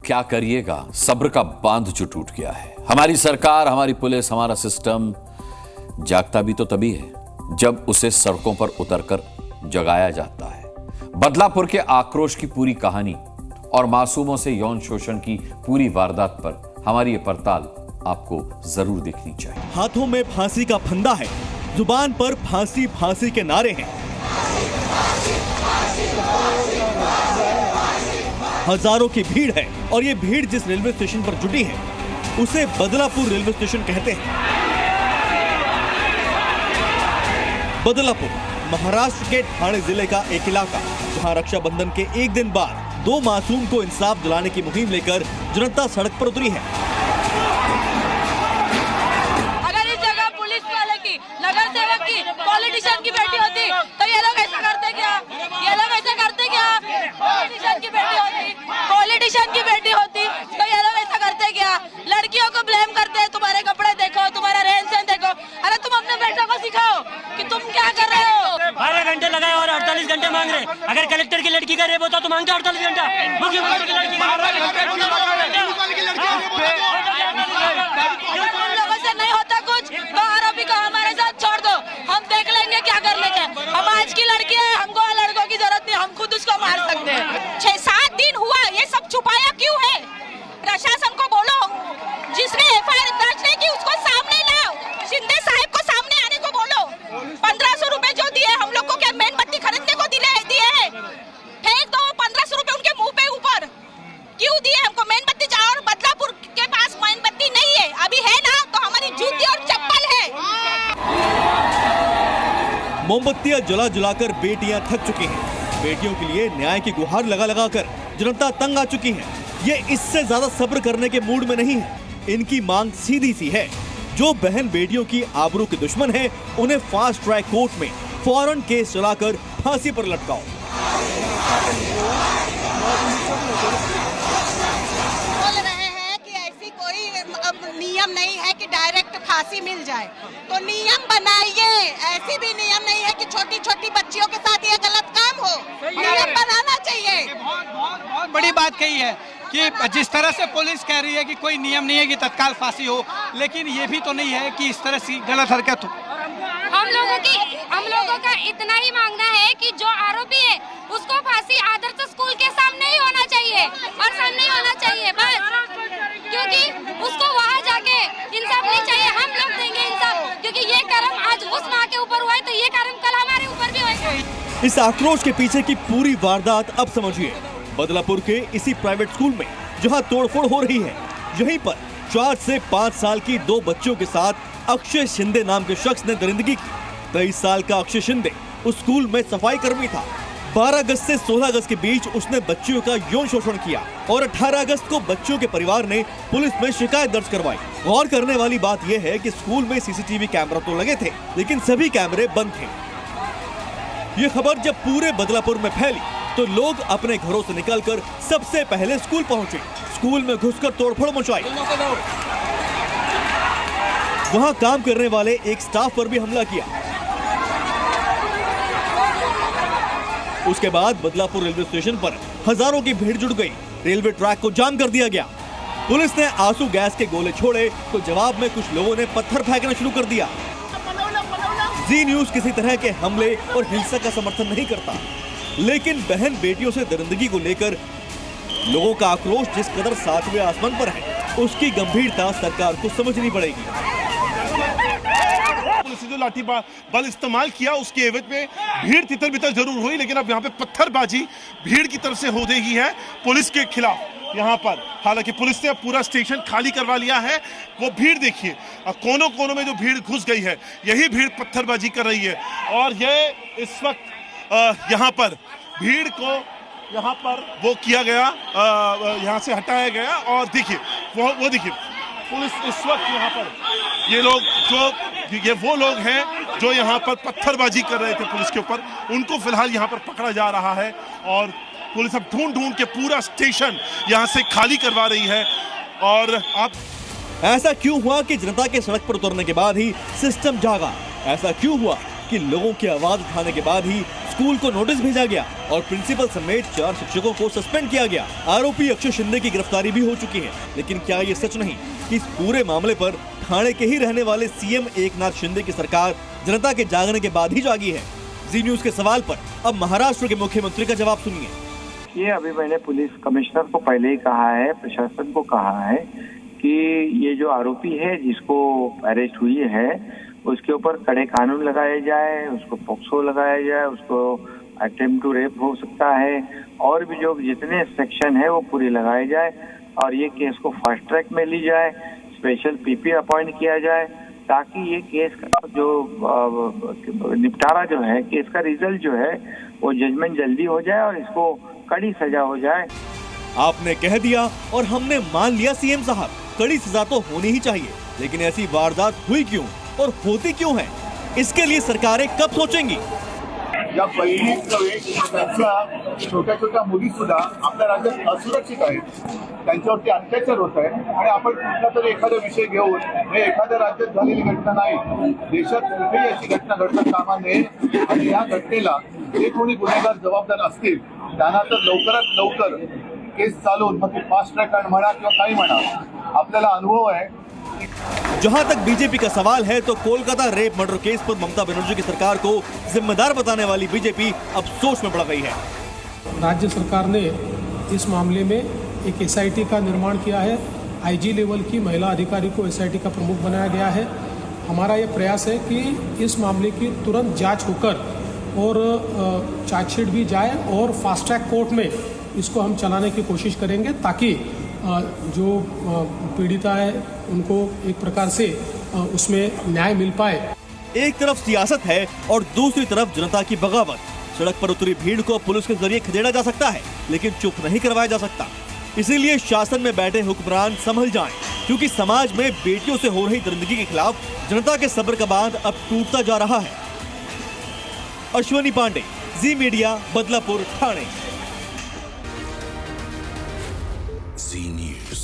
क्या करिएगा, सब्र का बांध जो टूट गया है। हमारी सरकार, हमारी पुलिस, हमारा सिस्टम जागता भी तो तभी है जब उसे सड़कों पर उतरकर जगाया जाता है। बदलापुर के आक्रोश की पूरी कहानी और मासूमों से यौन शोषण की पूरी वारदात पर हमारी ये पड़ताल आपको जरूर देखनी चाहिए। हाथों में फांसी का फंदा है, जुबान पर फांसी फांसी के नारे हैं। हजारों की भीड़ है और ये भीड़ जिस रेलवे स्टेशन पर जुटी है उसे बदलापुर रेलवे स्टेशन कहते हैं। बदलापुर महाराष्ट्र के ठाणे जिले का एक इलाका जहां रक्षाबंधन के एक दिन बाद दो मासूम को इंसाफ दिलाने की मुहिम लेकर जनता सड़क पर उतरी है। अगर इस जगह पुलिस वाले की, नगर सेवक की, पॉलिटिशियन की बेटी होती तो ये लोग ऐसा करते क्या? ये लोग ऐसा करते क्या? पॉलिटिशियन की बेटी होती तो ये लोग ऐसा करते क्या? लड़कियों को ब्लेम करते हैं, तुम्हारे कपड़े देखो, तुम्हारा रहन सहन देखो। अरे तुम अपने बेटों को सिखाओ कि तुम क्या कर रहे हो। 12 घंटे लगाए और 48 घंटे मांग रहे। अगर कलेक्टर की लड़की का रेप होता तो मांगते 48 घंटा। मुख्यमंत्री की लड़की लोगों से नहीं होता कुछ तो आरोपी को हमारे साथ छोड़ दो, हम देख लेंगे क्या करने के। हम आज की लड़की है, हमको लड़कों की जरूरत नहीं, हम खुद उसको मार सकते हैं। 6-7 दिन हुआ, ये सब छुपाया क्यों है? प्रशासन को बोलो, जिसने एफआईआर दर्ज नहीं की उसको सामने लाओ। शिंदे साहब को सामने आने को बोलो। 1500 रुपए जो दिए हम लोग को, क्या मेणबत्ती खरीदने को दिए हैं? फेंक दो 1500 रुपए उनके मुंह पे ऊपर। क्यों दिए हमको मेणबत्ती? और बदलापुर के पास मेणबत्ती नहीं है, अभी है ना तो हमारी जूती और चप्पल है। मोमबत्तियां जला जलाकर बेटियां थक चुकी हैं। बेटियों के लिए न्याय की गुहार लगा लगा कर जनता तंग आ चुकी है। ये इससे ज्यादा सब्र करने के मूड में नहीं है। इनकी मांग सीधी सी है, जो बहन बेटियों की आबरू के दुश्मन है उन्हें फास्ट ट्रैक कोर्ट में फौरन केस चलाकर फांसी पर लटकाओ। बोल रहे हैं कि ऐसी कोई नियम नहीं है कि डायरेक्ट फांसी मिल जाए, तो नियम बनाइए। ऐसी भी नियम नहीं है कि छोटी छोटी बच्चियों के साथ ये गलत काम हो। नियम बनाना चाहिए। बहुत बड़ी बात कही है कि जिस तरह से पुलिस कह रही है कि कोई नियम नहीं है कि तत्काल फांसी हो, लेकिन ये भी तो नहीं है कि इस तरह से गलत हरकत हो। हम लोगों का इतना ही मांगना है कि जो आरोपी है उसको फांसी आदर्श स्कूल के सामने ही होना चाहिए और सामने ही होना चाहिए बस, क्योंकि उसको वहाँ जाके इंसाफ नहीं चाहिए। हम लोग देंगे इंसाफ, क्योंकि ये कर्म आज उस माँ के ऊपर हुआ है तो ये कर्म कल हमारे ऊपर भी होगा। इस आक्रोश के पीछे की पूरी वारदात अब समझिए। बदलापुर के इसी प्राइवेट स्कूल में जहां तोड़फोड़ हो रही है, यहीं पर 4 से 5 साल की 2 बच्चों के साथ अक्षय शिंदे नाम के शख्स ने दरिंदगी की। 23 साल का अक्षय शिंदे उस स्कूल में सफाई कर्मी था। 12 अगस्त से 16 अगस्त के बीच उसने बच्चियों का यौन शोषण किया और 18 अगस्त को बच्चों के परिवार ने पुलिस में शिकायत दर्ज करवाई। गौर करने वाली बात यह है कि स्कूल में सीसीटीवी कैमरा तो लगे थे, लेकिन सभी कैमरे बंद थे। ये खबर जब पूरे बदलापुर में फैली तो लोग अपने घरों से निकलकर सबसे पहले स्कूल पहुंचे। स्कूल में घुसकर तोड़फोड़ मचाई। वहां काम करने वाले एक स्टाफ पर भी हमला किया। उसके बाद बदलापुर रेलवे स्टेशन पर हजारों की भीड़ जुट गई। रेलवे ट्रैक को जाम कर दिया गया। पुलिस ने आंसू गैस के गोले छोड़े तो जवाब में कुछ लोगों ने पत्थर फेंकना शुरू कर दिया। जी न्यूज किसी तरह के हमले और हिंसा का समर्थन नहीं करता, लेकिन बहन बेटियों से दरिंदगी को लेकर लोगों का आक्रोश जिस कदर 7वें आसमान पर है, उसकी गंभीरता सरकार को समझनी पड़ेगी। पुलिस ने जो लाठी बल इस्तेमाल किया उसके एवज में भीड़ तितर बितर जरूर हुई, लेकिन अब यहाँ पे पत्थरबाजी भीड़ की तरफ से हो रही है पुलिस के खिलाफ। यहाँ पर हालांकि पुलिस ने पूरा स्टेशन खाली करवा लिया है। वो भीड़ देखिए, कोनों कोनों में जो भीड़ घुस गई है, यही भीड़ पत्थरबाजी कर रही है। और ये इस वक्त यहाँ पर भीड़ को यहाँ पर वो किया गया, यहाँ से हटाया गया। और देखिए वो देखिए पुलिस इस वक्त यहाँ पर ये वो लोग हैं जो यहाँ पर पत्थरबाजी कर रहे थे पुलिस के ऊपर, उनको फिलहाल यहाँ पर पकड़ा जा रहा है। और पुलिस अब ढूंढ के पूरा स्टेशन यहाँ से खाली करवा रही है। और आप ऐसा क्यों हुआ कि जनता के सड़क पर उतरने के बाद ही सिस्टम जागा? ऐसा क्यों हुआ कि लोगों की आवाज उठाने के बाद ही स्कूल को नोटिस भेजा गया और प्रिंसिपल समेत 4 शिक्षकों को सस्पेंड किया गया। आरोपी अक्षय शिंदे की गिरफ्तारी भी हो चुकी है। लेकिन क्या ये सच नहीं कि इस पूरे मामले पर ठाणे के ही रहने वाले सीएम एकनाथ शिंदे की सरकार जनता के जागने के बाद ही जागी है? जी न्यूज के सवाल पर अब महाराष्ट्र के मुख्यमंत्री का जवाब सुनिए। ये अभी मैंने पुलिस कमिश्नर को पहले ही कहा है, प्रशासन को कहा है कि ये जो आरोपी है जिसको अरेस्ट हुई है उसके ऊपर कड़े कानून लगाए जाए, उसको पॉक्सो लगाया जाए, उसको अटेम्प्ट टू रेप हो सकता है और भी जो जितने सेक्शन है वो पूरी लगाए जाए और ये केस को फास्ट ट्रैक में ली जाए, स्पेशल पीपी अपॉइंट किया जाए ताकि ये केस का जो निपटारा जो है, केस का रिजल्ट जो है वो जजमेंट जल्दी हो जाए और इसको कड़ी सजा हो जाए। आपने कह दिया और हमने मान लिया सीएम साहब, कड़ी सजा तो होनी ही चाहिए, लेकिन ऐसी वारदात हुई क्यों और होती क्यों है, इसके लिए सरकारें कब सोचेंगी? या पहिलीच नव्हे त्यांच्या छोट्या छोट्या मुली सुद्धा आपल्या राज्यात असुरक्षित आहेत, त्यांच्यावरती अत्याचार होत आहे आणि आपण कुठला तरी एखादा विषय घेऊन हे एखाद्या राज्यात झालेली घटना नाही, देशात कुठेही अशी घटना घडता कामा नये आणि या घटनेला जे कोणी गुन्हेगार जबाबदार असतील त्यांना तर लवकरात लवकर केस चालवून मग ती फास्ट ट्रॅक म्हणा किंवा काही म्हणा, आपल्याला अनुभव आहे। जहां तक बीजेपी का सवाल है तो कोलकाता रेप मर्डर केस पर ममता बनर्जी की सरकार को जिम्मेदार बताने वाली बीजेपी अब सोच में पड़ गई है। राज्य सरकार ने इस मामले में एक एसआईटी का निर्माण किया है। आईजी लेवल की महिला अधिकारी को एसआईटी का प्रमुख बनाया गया है। हमारा ये प्रयास है कि इस मामले की तुरंत जांच होकर और चार्जशीट भी जाए और फास्ट ट्रैक कोर्ट में इसको हम चलाने की कोशिश करेंगे ताकि जो पीड़िता है उनको एक प्रकार से उसमें न्याय मिल पाए। एक तरफ सियासत है और दूसरी तरफ जनता की बगावत। सड़क पर उतरी भीड़ को पुलिस के जरिए खदेड़ा जा सकता है, लेकिन चुप नहीं करवाया जा सकता। इसीलिए शासन में बैठे हुक्मरान संभल जाएं, क्योंकि समाज में बेटियों से हो रही दरिंदगी के खिलाफ जनता के सब्र का बांध अब टूटता जा रहा है। अश्वनी पांडे, जी मीडिया, बदलापुर, ठाणे। जी न्यूज।